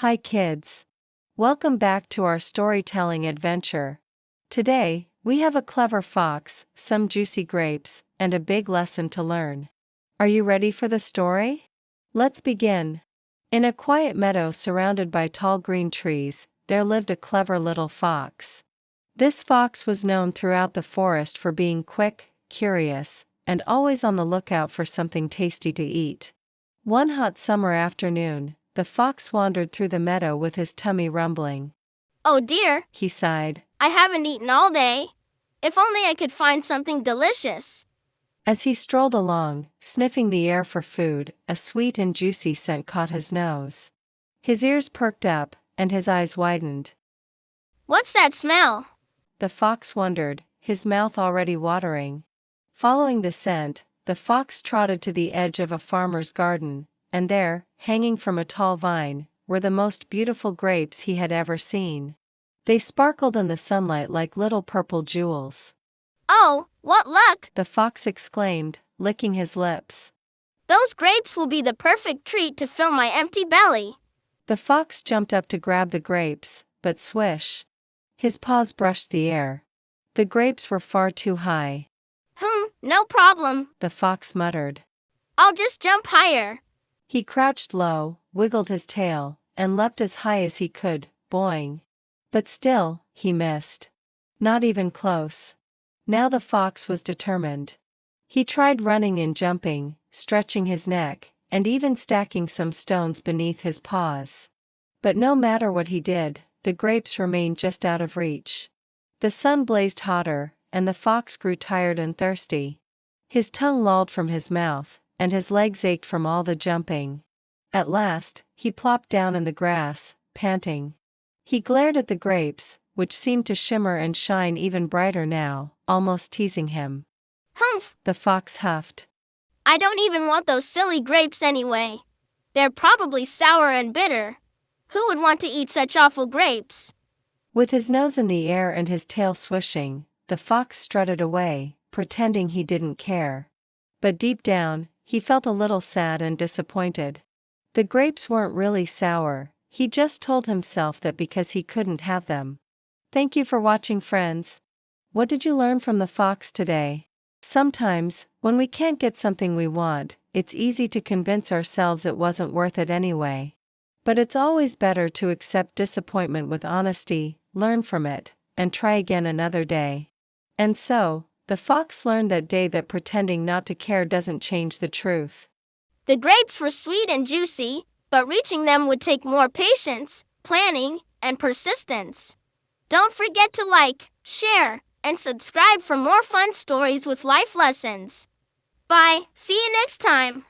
Hi kids. Welcome back to our storytelling adventure. Today, we have a clever fox, some juicy grapes, and a big lesson to learn. Are you ready for the story? Let's begin. In a quiet meadow surrounded by tall green trees, there lived a clever little fox. This fox was known throughout the forest for being quick, curious, and always on the lookout for something tasty to eat. One hot summer afternoon, the fox wandered through the meadow with his tummy rumbling. Oh dear, He sighed. I haven't eaten all day. If only I could find something delicious. As he strolled along, sniffing the air for food, a sweet and juicy scent caught his nose. His ears perked up, and his eyes widened. What's that smell? The fox wondered, his mouth already watering. Following the scent, the fox trotted to the edge of a farmer's garden, and there, hanging from a tall vine, were the most beautiful grapes he had ever seen. They sparkled in the sunlight like little purple jewels. Oh, what luck! The fox exclaimed, licking his lips. Those grapes will be the perfect treat to fill my empty belly. The fox jumped up to grab the grapes, but swish. His paws brushed the air. The grapes were far too high. No problem. The fox muttered. I'll just jump higher. He crouched low, wiggled his tail, and leapt as high as he could, boing. But still, he missed. Not even close. Now the fox was determined. He tried running and jumping, stretching his neck, and even stacking some stones beneath his paws. But no matter what he did, the grapes remained just out of reach. The sun blazed hotter, and the fox grew tired and thirsty. His tongue lolled from his mouth, and his legs ached from all the jumping. At last, he plopped down in the grass, panting. He glared at the grapes, which seemed to shimmer and shine even brighter now, almost teasing him. The fox huffed. I don't even want those silly grapes anyway. They're probably sour and bitter. Who would want to eat such awful grapes? With his nose in the air and his tail swishing, the fox strutted away, pretending he didn't care. But deep down, he felt a little sad and disappointed. The grapes weren't really sour, he just told himself that because he couldn't have them. Thank you for watching, friends. What did you learn from the fox today? Sometimes, when we can't get something we want, it's easy to convince ourselves it wasn't worth it anyway. But it's always better to accept disappointment with honesty, learn from it, and try again another day. And so, the fox learned that day that pretending not to care doesn't change the truth. The grapes were sweet and juicy, but reaching them would take more patience, planning, and persistence. Don't forget to like, share, and subscribe for more fun stories with life lessons. Bye, see you next time.